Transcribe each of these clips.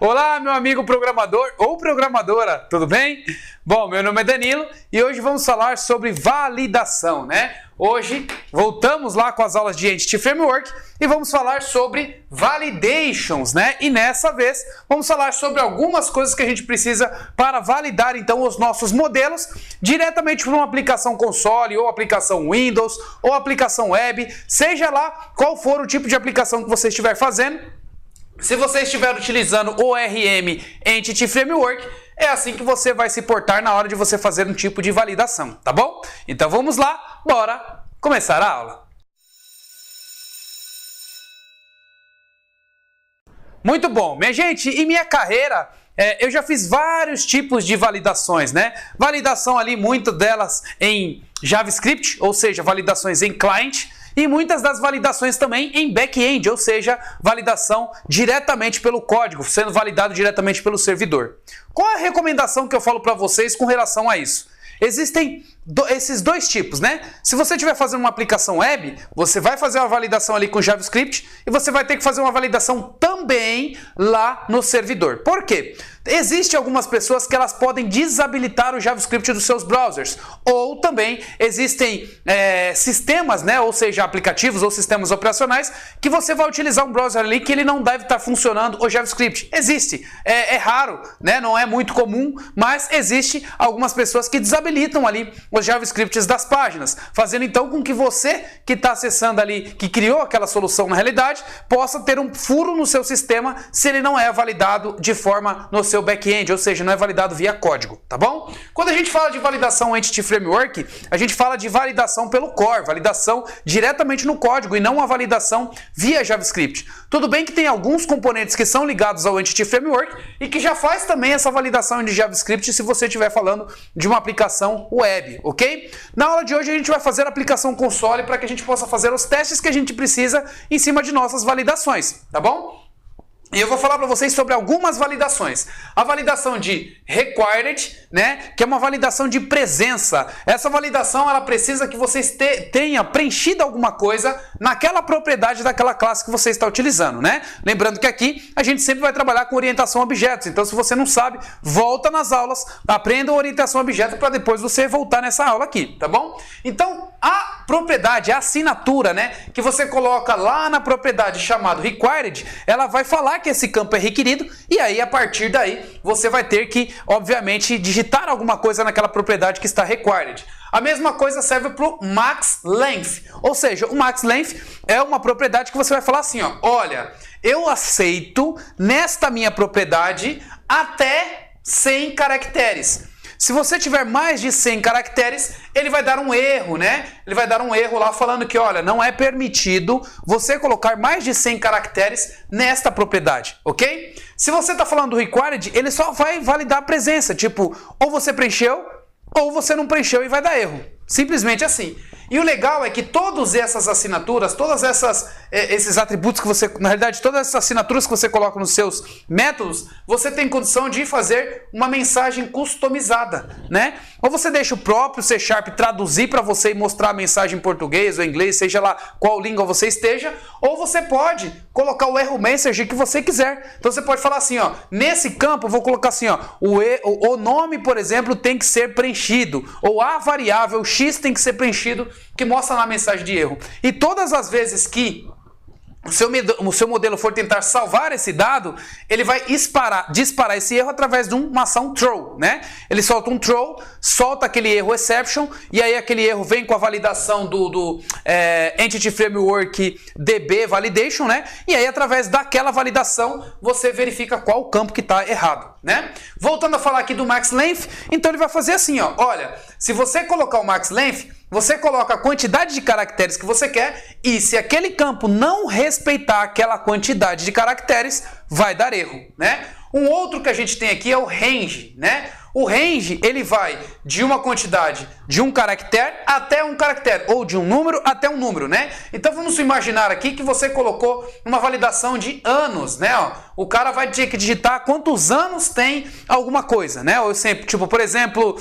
Olá, meu amigo programador ou programadora, tudo bem? Bom, meu nome é Danilo e hoje vamos falar sobre validação, né? Hoje voltamos lá com as aulas de Entity Framework e vamos falar sobre validations, né? E nessa vez vamos falar sobre algumas coisas que a gente precisa para validar então os nossos modelos diretamente para uma aplicação console ou aplicação Windows ou aplicação web, seja lá qual for o tipo de aplicação que você estiver fazendo. Se você estiver utilizando o ORM Entity Framework, é assim que você vai se portar na hora de você fazer um tipo de validação, tá bom? Então vamos lá, bora começar a aula. Muito bom, minha gente, em minha carreira eu já fiz vários tipos de validações, né? Validação ali, muitas delas em JavaScript, ou seja, validações em client, e muitas das validações também em back-end, ou seja, validação diretamente pelo código, sendo validado diretamente pelo servidor. Qual a recomendação que eu falo para vocês com relação a isso? Existem esses dois tipos, né? Se você estiver fazendo uma aplicação web, você vai fazer uma validação ali com JavaScript e você vai ter que fazer uma validação também lá no servidor. Por quê? Existem algumas pessoas que elas podem desabilitar o JavaScript dos seus browsers. Ou também existem sistemas, né? Ou seja, aplicativos ou sistemas operacionais que você vai utilizar um browser ali que ele não deve estar funcionando o JavaScript. Existe. É raro, né? Não é muito comum, mas existe algumas pessoas que desabilitam ali os JavaScripts das páginas, fazendo então com que você que está acessando ali, que criou aquela solução na realidade, possa ter um furo no seu sistema se ele não é validado de forma no seu back-end, ou seja, não é validado via código, tá bom? Quando a gente fala de validação Entity Framework, a gente fala de validação pelo core, validação diretamente no código e não a validação via JavaScript. Tudo bem que tem alguns componentes que são ligados ao Entity Framework e que já faz também essa validação de JavaScript se você estiver falando de uma aplicação web, ok? Na aula de hoje a gente vai fazer a aplicação console para que a gente possa fazer os testes que a gente precisa em cima de nossas validações, tá bom? E eu vou falar para vocês sobre algumas validações. A validação de required, né, que é uma validação de presença. Essa validação ela precisa que você tenha preenchido alguma coisa naquela propriedade daquela classe que você está utilizando, né? Lembrando que aqui a gente sempre vai trabalhar com orientação a objetos. Então, se você não sabe, volta nas aulas, aprenda a orientação a objetos para depois você voltar nessa aula aqui, tá bom? Então, a propriedade, a assinatura, né, que você coloca lá na propriedade chamado required, ela vai falar que esse campo é requerido e aí a partir daí você vai ter que, obviamente, digitar alguma coisa naquela propriedade que está required. A mesma coisa serve para o max length, ou seja, o max length é uma propriedade que você vai falar assim, ó, olha, eu aceito nesta minha propriedade até 100 caracteres. Se você tiver mais de 100 caracteres, ele vai dar um erro, né? Ele vai dar um erro lá falando que, olha, não é permitido você colocar mais de 100 caracteres nesta propriedade, ok? Se você está falando do required, ele só vai validar a presença, tipo, ou você preencheu, ou você não preencheu e vai dar erro. Simplesmente assim. E o legal é que todas essas assinaturas, esses atributos que você, na realidade, todas essas assinaturas que você coloca nos seus métodos, você tem condição de fazer uma mensagem customizada, né? Ou você deixa o próprio C# traduzir para você e mostrar a mensagem em português ou em inglês, seja lá qual língua você esteja, ou você pode colocar o erro message que você quiser. Então você pode falar assim, ó, nesse campo eu vou colocar assim, ó, o nome, por exemplo, tem que ser preenchido, ou a variável X tem que ser preenchido, que mostra na mensagem de erro. E todas as vezes que o seu modelo for tentar salvar esse dado, ele vai disparar esse erro através de uma ação throw, né? Ele solta um throw, solta aquele erro exception, e aí aquele erro vem com a validação do Entity Framework DB Validation, né? E aí através daquela validação você verifica qual campo que está errado, né? Voltando a falar aqui do max length, então ele vai fazer assim, ó, olha, se você colocar o max length, você coloca a quantidade de caracteres que você quer e se aquele campo não respeitar aquela quantidade de caracteres, vai dar erro, né? Um outro que a gente tem aqui é o range, né? O range, ele vai de uma quantidade de um caractere até um caractere, ou de um número até um número, né? Então vamos imaginar aqui que você colocou uma validação de anos, né? Ó, o cara vai ter que digitar quantos anos tem alguma coisa, né? Ou sempre, tipo, por exemplo,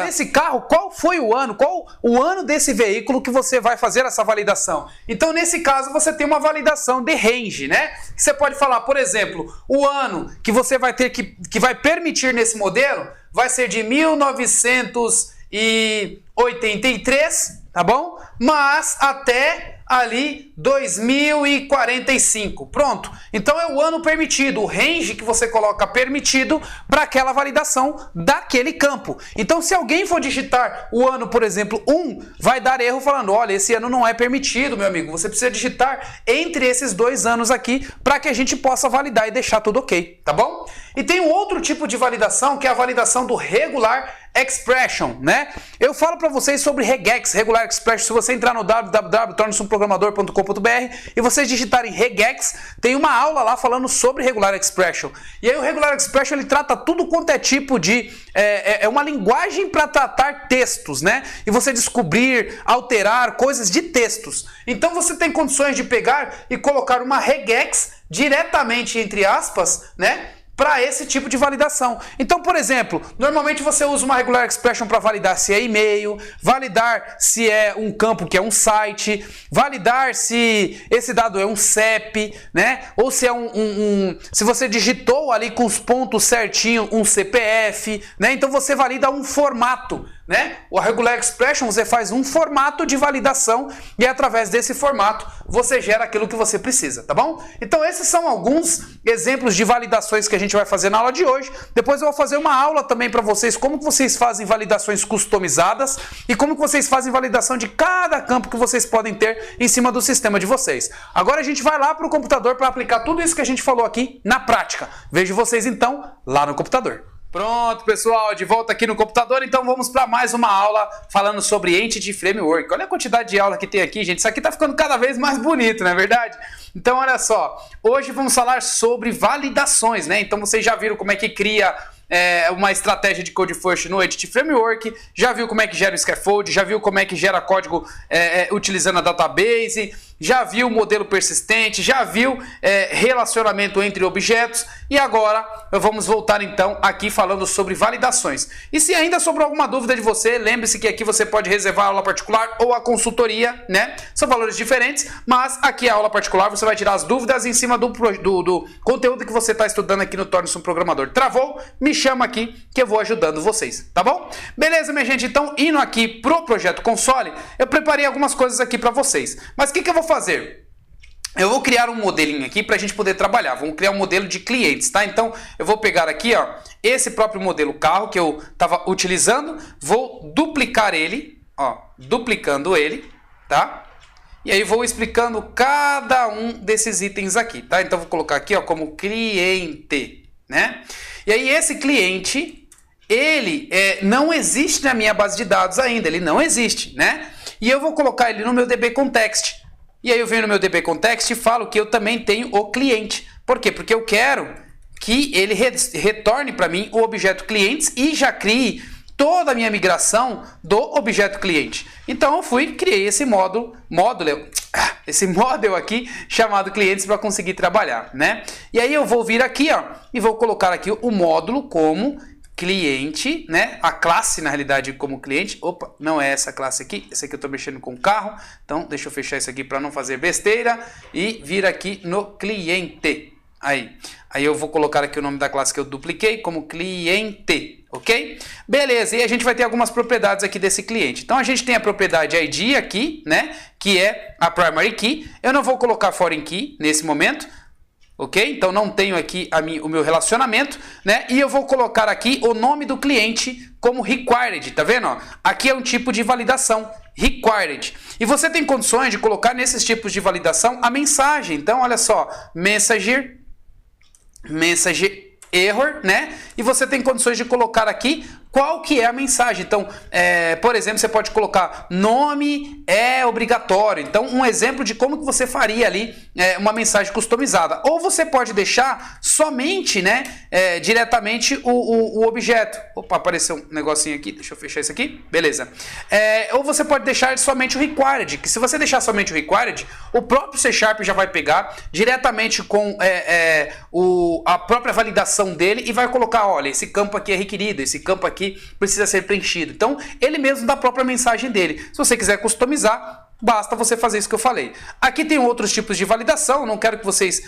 esse carro, qual foi o ano? Qual o ano desse veículo que você vai fazer essa validação? Então, nesse caso, você tem uma validação de range, né? Você pode falar, por exemplo, o ano que você vai ter que vai permitir nesse modelo vai ser de 1983, tá bom? Mas até ali 2045. Pronto. Então é o ano permitido, o range que você coloca permitido para aquela validação daquele campo. Então se alguém for digitar o ano, por exemplo, 1, vai dar erro falando, olha, esse ano não é permitido, meu amigo. Você precisa digitar entre esses 2 anos aqui para que a gente possa validar e deixar tudo ok, tá bom? E tem um outro tipo de validação que é a validação do regular expression, né? Eu falo para vocês sobre regex, regular expression. Se você entrar no www.torne-se-um-programador.com.br e vocês digitarem regex, tem uma aula lá falando sobre regular expression. E aí o regular expression ele trata tudo quanto é tipo de é uma linguagem para tratar textos, né? E você descobrir, alterar coisas de textos. Então você tem condições de pegar e colocar uma regex diretamente entre aspas, né? Para esse tipo de validação. Então, por exemplo, normalmente você usa uma regular expression para validar se é e-mail, validar se é um campo que é um site, validar se esse dado é um CEP, né? Ou se é se você digitou ali com os pontos certinho um CPF, né? Então você valida um formato, né? O regular expression você faz um formato de validação e através desse formato você gera aquilo que você precisa, tá bom? Então esses são alguns exemplos de validações que a gente vai fazer na aula de hoje. Depois eu vou fazer uma aula também para vocês como que vocês fazem validações customizadas e como que vocês fazem validação de cada campo que vocês podem ter em cima do sistema de vocês. Agora a gente vai lá para o computador para aplicar tudo isso que a gente falou aqui na prática. Vejo vocês então lá no computador. Pronto, pessoal, de volta aqui no computador, então vamos para mais uma aula falando sobre Entity Framework. Olha a quantidade de aula que tem aqui, gente. Isso aqui tá ficando cada vez mais bonito, não é verdade? Então, olha só, hoje vamos falar sobre validações, né? Então, vocês já viram como é que cria uma estratégia de Code First no Entity Framework, já viu como é que gera o scaffold, já viu como é que gera código utilizando a database, já viu o modelo persistente, já viu relacionamento entre objetos e agora vamos voltar então aqui falando sobre validações. E se ainda sobrou alguma dúvida de você, lembre-se que aqui você pode reservar a aula particular ou a consultoria, né? São valores diferentes, mas aqui a aula particular você vai tirar as dúvidas em cima do conteúdo que você está estudando aqui no Torne-se um Programador. Travou? Me chama aqui que eu vou ajudando vocês, tá bom? Beleza, minha gente? Então, indo aqui pro projeto console, eu preparei algumas coisas aqui para vocês. Mas o que eu vou fazer? Eu vou criar um modelinho aqui para a gente poder trabalhar. Vamos criar um modelo de clientes, tá? Então, eu vou pegar aqui, ó, esse próprio modelo carro que eu estava utilizando, vou duplicar ele, ó, duplicando ele, tá? E aí vou explicando cada um desses itens aqui, tá? Então, vou colocar aqui, ó, como cliente, né? E aí esse cliente, ele não existe na minha base de dados ainda, ele não existe, né? E eu vou colocar ele no meu DB Context. E aí eu venho no meu DB Context e falo que eu também tenho o cliente. Por quê? Porque eu quero que ele retorne para mim o objeto clientes e já crie toda a minha migração do objeto cliente. Então eu fui, criei esse módulo aqui chamado clientes para conseguir trabalhar, né? E aí eu vou vir aqui, ó, e vou colocar aqui o módulo como cliente, né? A classe na realidade como cliente. Opa, não é essa classe aqui. Essa aqui eu estou mexendo com o carro. Então deixa eu fechar isso aqui para não fazer besteira e vir aqui no cliente. Aí eu vou colocar aqui o nome da classe que eu dupliquei como cliente, ok? Beleza, e a gente vai ter algumas propriedades aqui desse cliente. Então a gente tem a propriedade ID aqui, né? Que é a primary key. Eu não vou colocar foreign key nesse momento, ok? Então não tenho aqui o meu relacionamento, né? E eu vou colocar aqui o nome do cliente como required, tá vendo? Ó? Aqui é um tipo de validação, required. E você tem condições de colocar nesses tipos de validação a mensagem. Então olha só, message error, né? E você tem condições de colocar aqui qual que é a mensagem. Então, por exemplo, você pode colocar nome é obrigatório. Então, um exemplo de como que você faria ali uma mensagem customizada. Ou você pode deixar somente, né, diretamente o objeto. Opa, apareceu um negocinho aqui. Deixa eu fechar isso aqui. Beleza. Ou você pode deixar somente o required. Que se você deixar somente o required, o próprio C# já vai pegar diretamente com a própria validação dele e vai colocar, olha, esse campo aqui é requerido, esse campo aqui precisa ser preenchido. Então, ele mesmo dá a própria mensagem dele. Se você quiser customizar, basta você fazer isso que eu falei. Aqui tem outros tipos de validação, não quero que vocês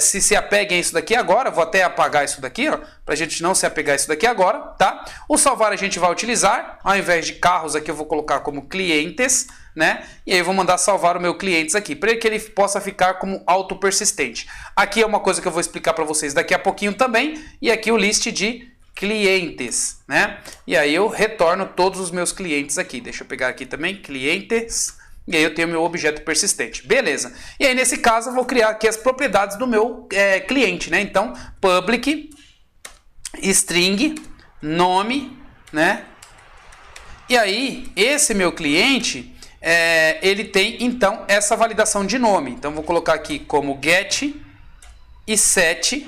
se apeguem a isso daqui agora, vou até apagar isso daqui, ó, pra gente não se apegar a isso daqui agora, tá? O salvar a gente vai utilizar, ao invés de carros aqui eu vou colocar como clientes, né? E aí eu vou mandar salvar o meu clientes aqui, para que ele possa ficar como auto-persistente. Aqui é uma coisa que eu vou explicar para vocês daqui a pouquinho também, e aqui o list de clientes, né? E aí eu retorno todos os meus clientes aqui. Deixa eu pegar aqui também, clientes, e aí eu tenho meu objeto persistente. Beleza. E aí nesse caso eu vou criar aqui as propriedades do meu cliente, né? Então, public, string, nome, né? E aí, esse meu cliente, ele tem então essa validação de nome. Então vou colocar aqui como get e set,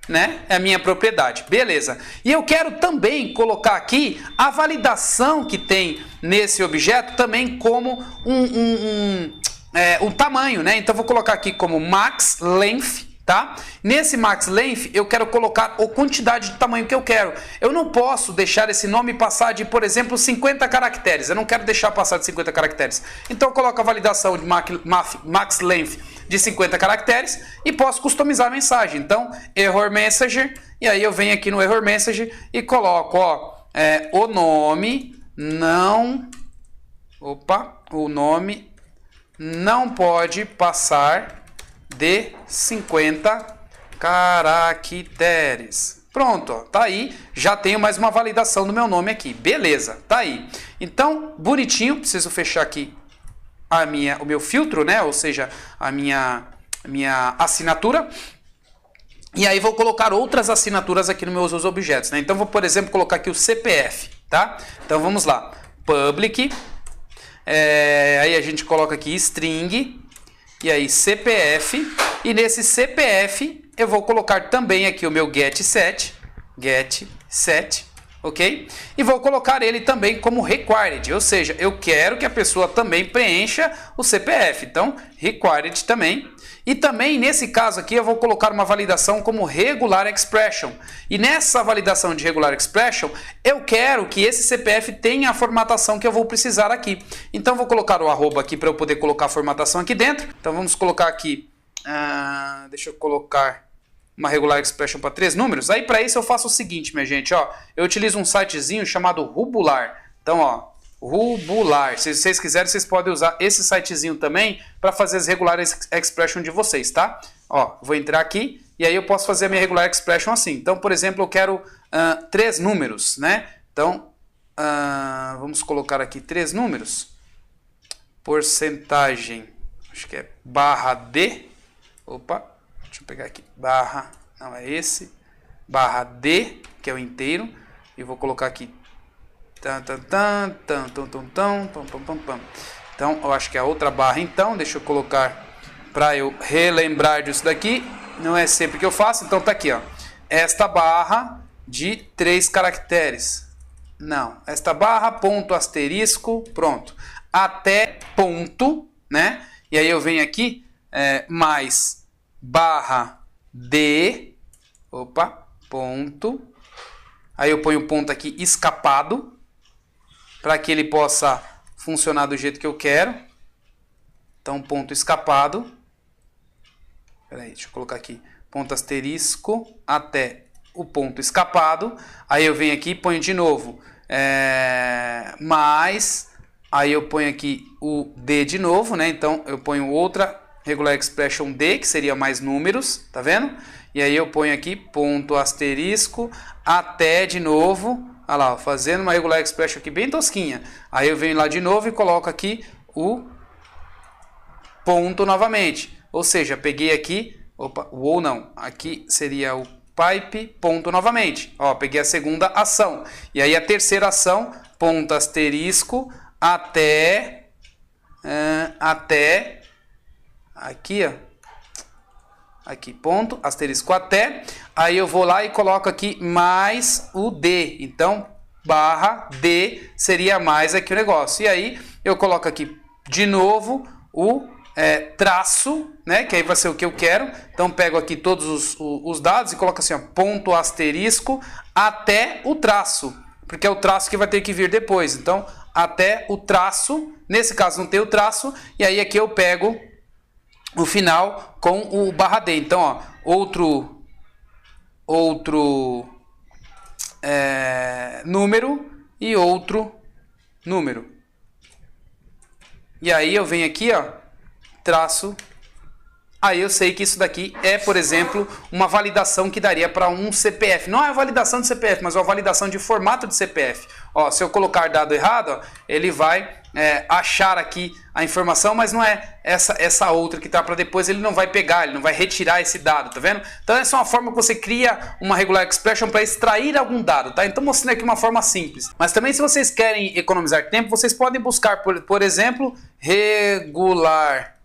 né? É a minha propriedade. Beleza. E eu quero também colocar aqui a validação que tem nesse objeto também como um tamanho, né? Então vou colocar aqui como max length, tá? Nesse max length eu quero colocar a quantidade de tamanho que eu quero. Eu não posso deixar esse nome passar de, por exemplo, 50 caracteres. Eu não quero deixar passar de 50 caracteres. Então eu coloco a validação de max length de 50 caracteres e posso customizar a mensagem. Então, error message, e aí eu venho aqui no error message e coloco, ó, o nome não pode passar de 50 caracteres. Pronto, ó, tá aí, já tenho mais uma validação do meu nome aqui. Beleza, tá aí. Então, bonitinho, preciso fechar aqui o meu filtro, né? Ou seja, a minha assinatura. E aí vou colocar outras assinaturas aqui nos meus objetos, né? Então vou, por exemplo, colocar aqui o CPF, tá? Então vamos lá. Public, aí a gente coloca aqui string, e aí CPF, e nesse CPF eu vou colocar também aqui o meu get set, ok? E vou colocar ele também como required, ou seja, eu quero que a pessoa também preencha o CPF, então required também. E também nesse caso aqui eu vou colocar uma validação como regular expression. E nessa validação de regular expression, eu quero que esse CPF tenha a formatação que eu vou precisar aqui. Então vou colocar o arroba aqui para eu poder colocar a formatação aqui dentro. Então vamos colocar aqui, deixa eu colocar uma regular expression para 3 números. Aí para isso eu faço o seguinte, minha gente, ó, eu utilizo um sitezinho chamado Rubular. Então, ó, Rubular. Se vocês quiserem, vocês podem usar esse sitezinho também para fazer as regular expression de vocês, tá? Ó, vou entrar aqui e aí eu posso fazer a minha regular expression assim. Então, por exemplo, eu quero 3 números, né? Então, vamos colocar aqui 3 números. Porcentagem, acho que é barra D. Opa, deixa eu pegar aqui. Barra, não é esse. Barra D, que é o inteiro. E vou colocar aqui. Então, eu acho que é a outra barra, então, deixa eu colocar para eu relembrar disso daqui. Não é sempre que eu faço, então tá aqui, ó. Esta barra de 3 caracteres. Não, esta barra, ponto, asterisco, pronto. Até ponto, né? E aí eu venho aqui, mais barra D, opa, ponto. Aí eu ponho o ponto aqui escapado, para que ele possa funcionar do jeito que eu quero. Então, ponto escapado. Espera aí, deixa eu colocar aqui. Ponto asterisco até o ponto escapado. Aí eu venho aqui e ponho de novo. Mais. Aí eu ponho aqui o D de novo, né? Então, eu ponho outra regular expression D, que seria mais números. Tá vendo? E aí eu ponho aqui ponto asterisco até de novo. Olha lá, fazendo uma regular expression aqui bem tosquinha. Aí eu venho lá de novo e coloco aqui o ponto novamente. Ou seja, peguei aqui, opa, ou não, aqui seria o pipe, ponto novamente. Ó, peguei a segunda ação. E aí a terceira ação, ponto asterisco, até aqui, ó. Aqui, ponto, asterisco até, aí eu vou lá e coloco aqui mais o D, então, barra D seria mais aqui o negócio, e aí eu coloco aqui de novo o traço, né, que aí vai ser o que eu quero, então pego aqui todos os dados e coloco assim, ó, ponto asterisco até o traço, porque é o traço que vai ter que vir depois, então, até o traço. Nesse caso não tem o traço, e aí aqui eu pego o final com o barra D. Então, ó, outro número e outro número. E aí eu venho aqui, ó, traço. Aí eu sei que isso daqui é, por exemplo, uma validação que daria para um CPF. Não é uma validação de CPF, mas uma validação de formato de CPF. Ó, se eu colocar dado errado, ó, ele vai achar aqui a informação, mas não é essa outra que está para depois, ele não vai pegar, ele não vai retirar esse dado, tá vendo? Então essa é uma forma que você cria uma regular expression para extrair algum dado, tá? Então mostrando aqui uma forma simples. Mas também se vocês querem economizar tempo, vocês podem buscar, por exemplo, regular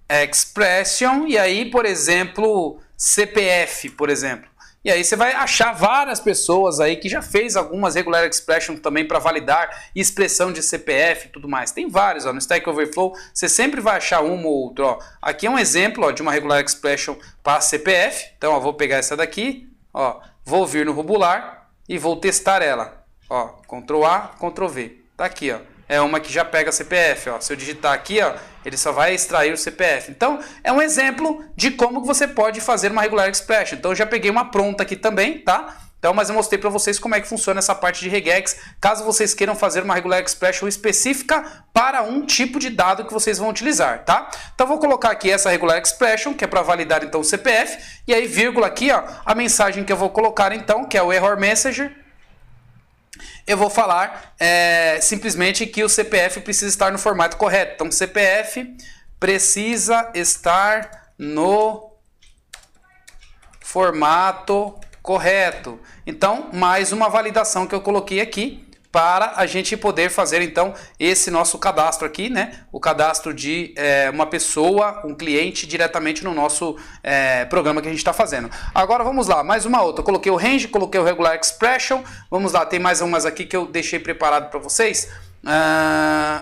expression, e aí, por exemplo, CPF, por exemplo. E aí você vai achar várias pessoas aí que já fez algumas regular expression também para validar expressão de CPF e tudo mais. Tem vários, ó, no Stack Overflow você sempre vai achar uma ou outra. Ó. Aqui é um exemplo, ó, de uma regular expression para CPF. Então, ó, vou pegar essa daqui, ó, vou vir no Rubular e vou testar ela. Ó, Ctrl A, Ctrl V. Tá aqui, ó. É uma que já pega CPF, ó. Se eu digitar aqui, ó, ele só vai extrair o CPF. Então, é um exemplo de como você pode fazer uma regular expression. Então, eu já peguei uma pronta aqui também, tá? Então, mas eu mostrei para vocês como é que funciona essa parte de regex, caso vocês queiram fazer uma regular expression específica para um tipo de dado que vocês vão utilizar, tá? Então, vou colocar aqui essa regular expression, que é para validar, então, o CPF. E aí, vírgula aqui, ó, a mensagem que eu vou colocar, então, que é o error message. Eu vou falar simplesmente que o CPF precisa estar no formato correto. Então, CPF precisa estar no formato correto. Então, mais uma validação que eu coloquei aqui para a gente poder fazer, então, esse nosso cadastro aqui, né? O cadastro de uma pessoa, um cliente, diretamente no nosso programa que a gente está fazendo. Agora, vamos lá, mais uma outra. Eu coloquei o range, coloquei o regular expression. Vamos lá, tem mais umas aqui que eu deixei preparado para vocês.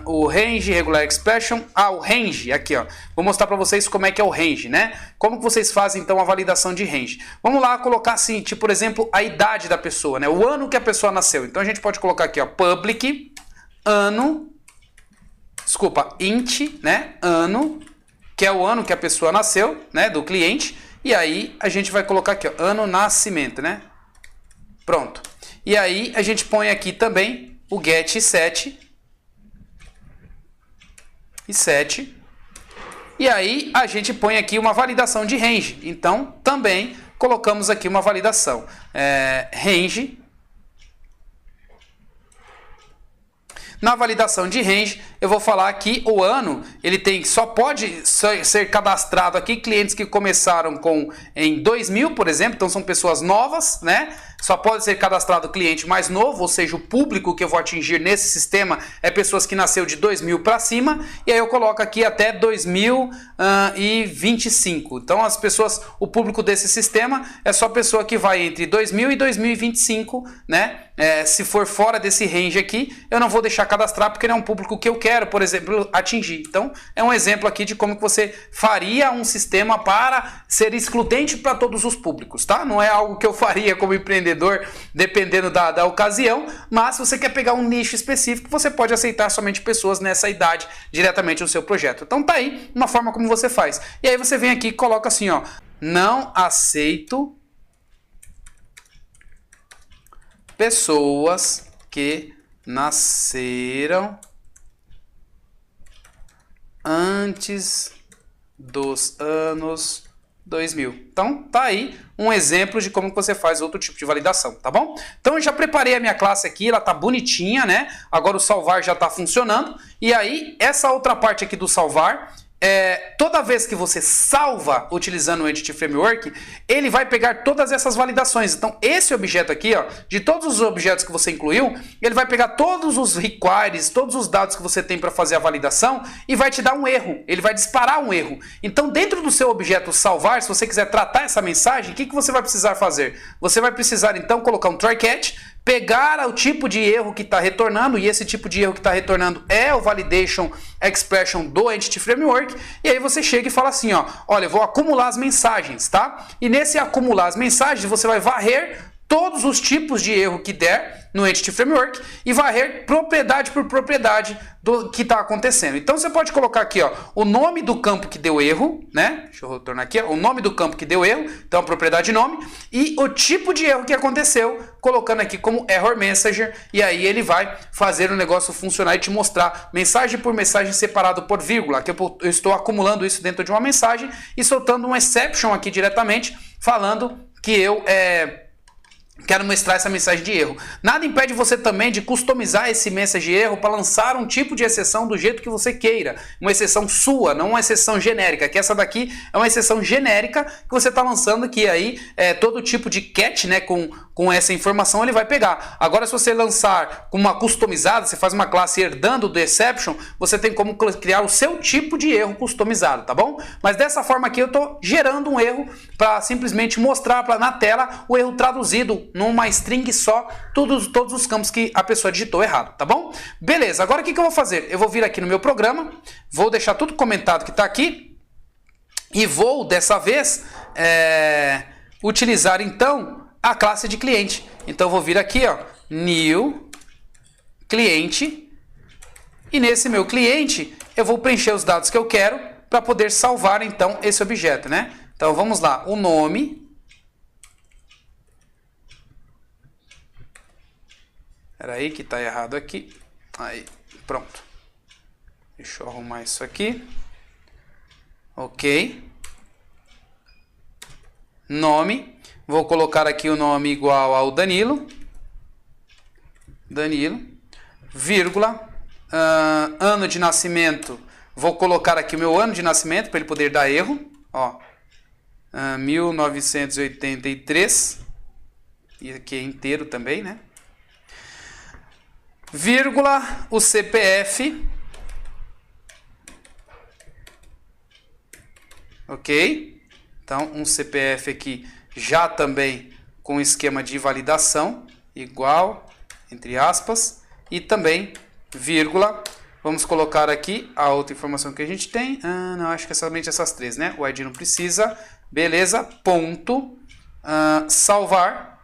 O range, regular expression, o range, aqui ó, vou mostrar para vocês como é que é o range, né? Como que vocês fazem então a validação de range? Vamos lá colocar assim, tipo, por exemplo, a idade da pessoa, né? O ano que a pessoa nasceu. Então a gente pode colocar aqui, ó, public, ano, desculpa, int, né? Ano, que é o ano que a pessoa nasceu, né? Do cliente. E aí a gente vai colocar aqui, ó, ano nascimento, né? Pronto. E aí a gente põe aqui também o get set. E 7. E aí a gente põe aqui uma validação de range. Então, também colocamos aqui uma validação. Range. Na validação de range, eu vou falar que o ano, ele só pode ser cadastrado aqui clientes que começaram em 2000, por exemplo, então são pessoas novas, né? Só pode ser cadastrado cliente mais novo, ou seja, o público que eu vou atingir nesse sistema é pessoas que nasceu de 2000 para cima, e aí eu coloco aqui até 2025. Então as pessoas, o público desse sistema é só pessoa que vai entre 2000 e 2025, né? Se for fora desse range aqui, eu não vou deixar cadastrar porque não é um público que eu quero, por exemplo, atingir. Então, é um exemplo aqui de como que você faria um sistema para ser excludente para todos os públicos, tá? Não é algo que eu faria como empreendedor, dependendo da ocasião, mas se você quer pegar um nicho específico, você pode aceitar somente pessoas nessa idade diretamente no seu projeto. Então, tá aí uma forma como você faz. E aí você vem aqui e coloca assim, ó, não aceito pessoas que nasceram antes dos anos 2000. Então, tá aí um exemplo de como você faz outro tipo de validação, tá bom? Então, eu já preparei a minha classe aqui, ela tá bonitinha, né? Agora o salvar já tá funcionando. E aí, essa outra parte aqui do salvar, toda vez que você salva utilizando o Entity Framework, ele vai pegar todas essas validações. Então, esse objeto aqui, ó, de todos os objetos que você incluiu, ele vai pegar todos os requires, todos os dados que você tem para fazer a validação e vai te dar um erro. Ele vai disparar um erro. Então, dentro do seu objeto salvar, se você quiser tratar essa mensagem, o que você vai precisar fazer? Você vai precisar, então, colocar um try catch, pegar o tipo de erro que está retornando, e esse tipo de erro que está retornando é o Validation Expression do Entity Framework, e aí você chega e fala assim, ó, olha, eu vou acumular as mensagens, tá? E nesse acumular as mensagens, você vai varrer todos os tipos de erro que der, no Entity Framework e varrer propriedade por propriedade do que está acontecendo. Então você pode colocar aqui, ó, o nome do campo que deu erro, né? Deixa eu retornar aqui, ó, o nome do campo que deu erro, então a propriedade nome, e o tipo de erro que aconteceu, colocando aqui como Error Messenger, e aí ele vai fazer o negócio funcionar e te mostrar mensagem por mensagem separado por vírgula, que eu estou acumulando isso dentro de uma mensagem e soltando um exception aqui diretamente, falando que eu quero mostrar essa mensagem de erro. Nada impede você também de customizar esse mensagem de erro para lançar um tipo de exceção do jeito que você queira. Uma exceção sua, não uma exceção genérica. Que essa daqui é uma exceção genérica que você está lançando, que aí todo tipo de catch, né, com essa informação ele vai pegar. Agora, se você lançar com uma customizada, você faz uma classe herdando do exception, você tem como criar o seu tipo de erro customizado, tá bom? Mas dessa forma aqui eu estou gerando um erro para simplesmente mostrar na tela o erro traduzido numa string só, todos os campos que a pessoa digitou errado, tá bom? Beleza, agora o que eu vou fazer? Eu vou vir aqui no meu programa, vou deixar tudo comentado que está aqui e vou, dessa vez, utilizar então a classe de cliente. Então eu vou vir aqui, ó, new cliente, e nesse meu cliente eu vou preencher os dados que eu quero para poder salvar então esse objeto, né? Então vamos lá, o nome. Espera aí que está errado aqui. Aí, pronto. Deixa eu arrumar isso aqui. Ok. Nome. Vou colocar aqui o nome igual ao Danilo. Danilo. Vírgula. Ano de nascimento. Vou colocar aqui o meu ano de nascimento para ele poder dar erro. Ó. 1983. E aqui é inteiro também, né? Vírgula, o CPF, ok? Então, um CPF aqui já também com esquema de validação, igual, entre aspas, e também, vírgula, vamos colocar aqui a outra informação que a gente tem, não, acho que é somente essas três, né? O ID não precisa, beleza, ponto, salvar.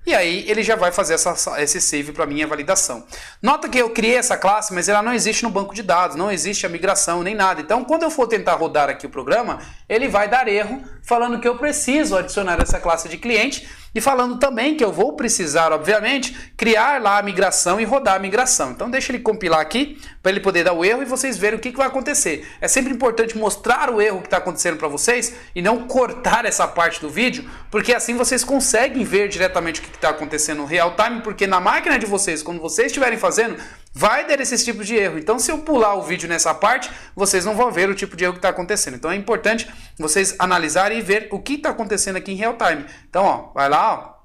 E aí ele já vai fazer esse save para minha validação. Nota que eu criei essa classe, mas ela não existe no banco de dados, não existe a migração nem nada. Então quando eu for tentar rodar aqui o programa, ele vai dar erro, falando que eu preciso adicionar essa classe de cliente e falando também que eu vou precisar, obviamente, criar lá a migração e rodar a migração. Então deixa ele compilar aqui para ele poder dar o erro e vocês verem o que vai acontecer. É sempre importante mostrar o erro que está acontecendo para vocês e não cortar essa parte do vídeo, porque assim vocês conseguem ver diretamente o que está acontecendo no real time, porque na máquina de vocês, quando vocês estiverem fazendo, vai dar esses tipos de erro. Então se eu pular o vídeo nessa parte, vocês não vão ver o tipo de erro que está acontecendo. Então é importante vocês analisarem e ver o que está acontecendo aqui em real time. Então ó, vai lá, ó,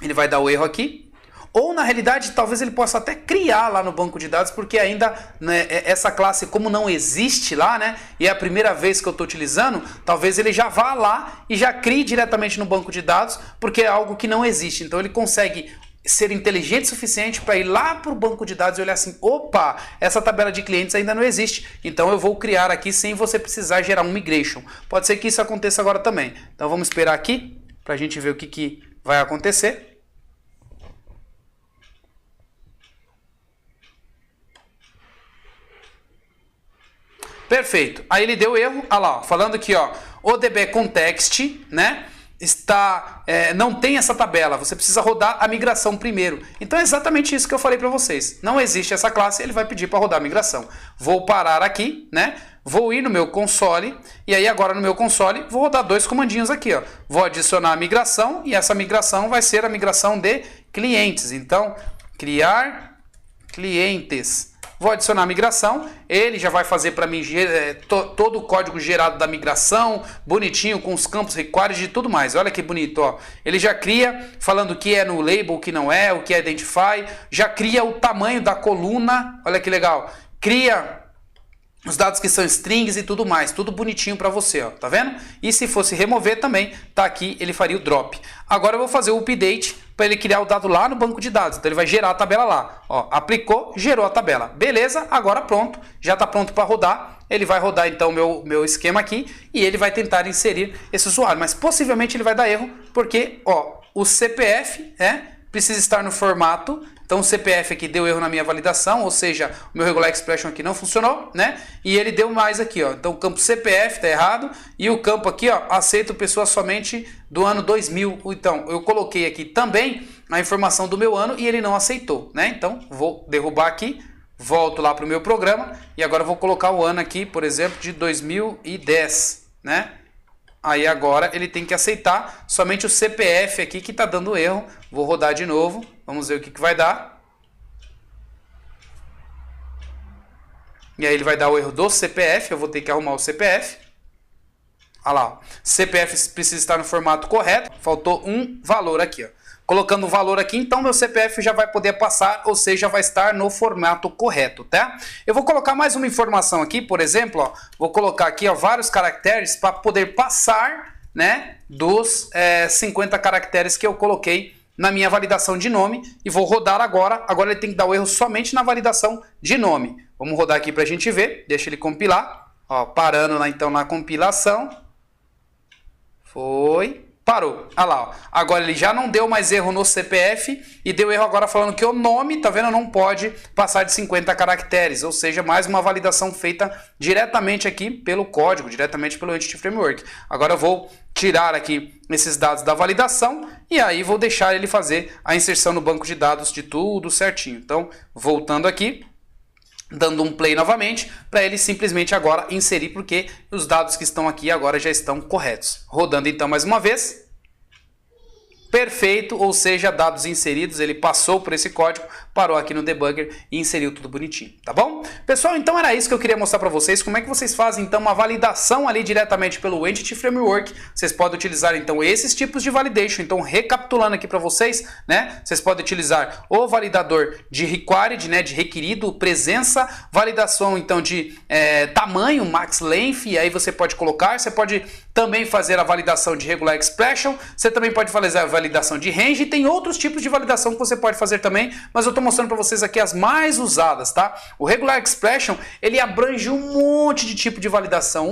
ele vai dar o erro aqui. Ou na realidade talvez ele possa até criar lá no banco de dados, porque ainda, né, essa classe como não existe lá, né, e é a primeira vez que eu estou utilizando, talvez ele já vá lá e já crie diretamente no banco de dados, porque é algo que não existe. Então ele consegue ser inteligente o suficiente para ir lá para o banco de dados e olhar assim, opa, essa tabela de clientes ainda não existe, então eu vou criar aqui sem você precisar gerar um migration. Pode ser que isso aconteça agora também. Então vamos esperar aqui para a gente ver o que vai acontecer. Perfeito. Aí ele deu erro, olha lá, ó, falando aqui, ó, o DB context, né, não tem essa tabela, você precisa rodar a migração primeiro. Então é exatamente isso que eu falei para vocês. Não existe essa classe, ele vai pedir para rodar a migração. Vou parar aqui, né? Vou ir no meu console, e aí agora no meu console vou rodar dois comandinhos aqui, ó. Vou adicionar a migração, e essa migração vai ser a migração de clientes. Então, criar clientes. Vou adicionar a migração, ele já vai fazer para mim todo o código gerado da migração, bonitinho, com os campos required e tudo mais. Olha que bonito, ó. Ele já cria, falando o que é no label, o que não é, o que é identify, já cria o tamanho da coluna, olha que legal. Cria os dados que são strings e tudo mais, tudo bonitinho para você, ó, tá vendo? E se fosse remover também, tá aqui, ele faria o drop. Agora eu vou fazer o update para ele criar o dado lá no banco de dados. Então ele vai gerar a tabela lá, ó, aplicou, gerou a tabela. Beleza, agora pronto, já está pronto para rodar. Ele vai rodar então meu esquema aqui e ele vai tentar inserir esse usuário, mas possivelmente ele vai dar erro porque, ó, o CPF, precisa estar no formato. Então o CPF aqui deu erro na minha validação, ou seja, o meu regular expression aqui não funcionou, né? E ele deu mais aqui, ó. Então o campo CPF está errado e o campo aqui, ó, aceito pessoas somente do ano 2000. Então eu coloquei aqui também a informação do meu ano e ele não aceitou, né? Então vou derrubar aqui, volto lá para o meu programa e agora vou colocar o ano aqui, por exemplo, de 2010, né? Aí agora ele tem que aceitar somente o CPF aqui que está dando erro. Vou rodar de novo. Vamos ver o que vai dar. E aí ele vai dar o erro do CPF. Eu vou ter que arrumar o CPF. Olha lá. Ó. CPF precisa estar no formato correto. Faltou um valor aqui. Ó. Colocando o valor aqui, então meu CPF já vai poder passar, ou seja, vai estar no formato correto, tá? Eu vou colocar mais uma informação aqui, por exemplo, ó, vou colocar aqui ó, vários caracteres para poder passar, né, dos 50 caracteres que eu coloquei na minha validação de nome e vou rodar agora. Agora ele tem que dar o erro somente na validação de nome. Vamos rodar aqui para a gente ver, deixa ele compilar, ó, parando lá então na compilação. Foi... Parou. Olha lá, ó. Agora ele já não deu mais erro no CPF e deu erro agora falando que o nome, tá vendo, não pode passar de 50 caracteres, ou seja, mais uma validação feita diretamente aqui pelo código, diretamente pelo Entity Framework. Agora eu vou tirar aqui esses dados da validação e aí vou deixar ele fazer a inserção no banco de dados de tudo certinho. Então, voltando aqui, dando um play novamente, para ele simplesmente agora inserir, porque os dados que estão aqui agora já estão corretos. Rodando então mais uma vez. Perfeito, ou seja, dados inseridos, ele passou por esse código, parou aqui no debugger e inseriu tudo bonitinho, tá bom? Pessoal, então era isso que eu queria mostrar para vocês, como é que vocês fazem então uma validação ali diretamente pelo Entity Framework. Vocês podem utilizar então esses tipos de validation. Então, recapitulando aqui para vocês, né? Vocês podem utilizar o validador de required, né, de requerido, presença, validação então de tamanho, max length, e aí você pode colocar, você pode também fazer a validação de regular expression, você também pode fazer a validação de range, e tem outros tipos de validação que você pode fazer também, mas eu estou mostrando para vocês aqui as mais usadas, tá? O regular expression, ele abrange um monte de tipo de validação,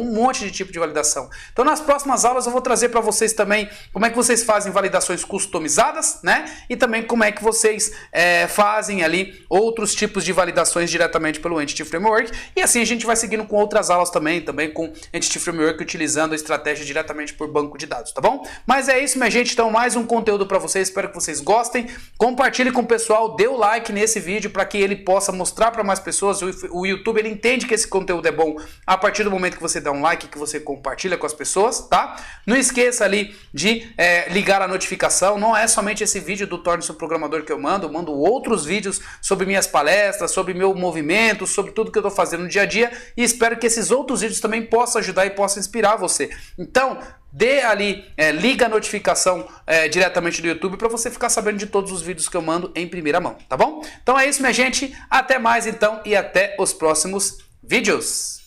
Então nas próximas aulas eu vou trazer para vocês também como é que vocês fazem validações customizadas, né? E também como é que vocês fazem ali outros tipos de validações diretamente pelo Entity Framework, e assim a gente vai seguindo com outras aulas também com Entity Framework, utilizando a estratégia diretamente por banco de dados, tá bom? Mas é isso, minha gente, então mais um conteúdo para vocês, espero que vocês gostem, compartilhe com o pessoal, dê o like nesse vídeo para que ele possa mostrar para mais pessoas. O YouTube, ele entende que esse conteúdo é bom a partir do momento que você dá um like, que você compartilha com as pessoas, tá? Não esqueça ali de ligar a notificação, não é somente esse vídeo do Torne-se um Programador que eu mando outros vídeos sobre minhas palestras, sobre meu movimento, sobre tudo que eu estou fazendo no dia a dia, e espero que esses outros vídeos também possam ajudar e possam inspirar você. Então, dê ali, liga a notificação diretamente do YouTube para você ficar sabendo de todos os vídeos que eu mando em primeira mão, tá bom? Então é isso, minha gente, até mais então e até os próximos vídeos.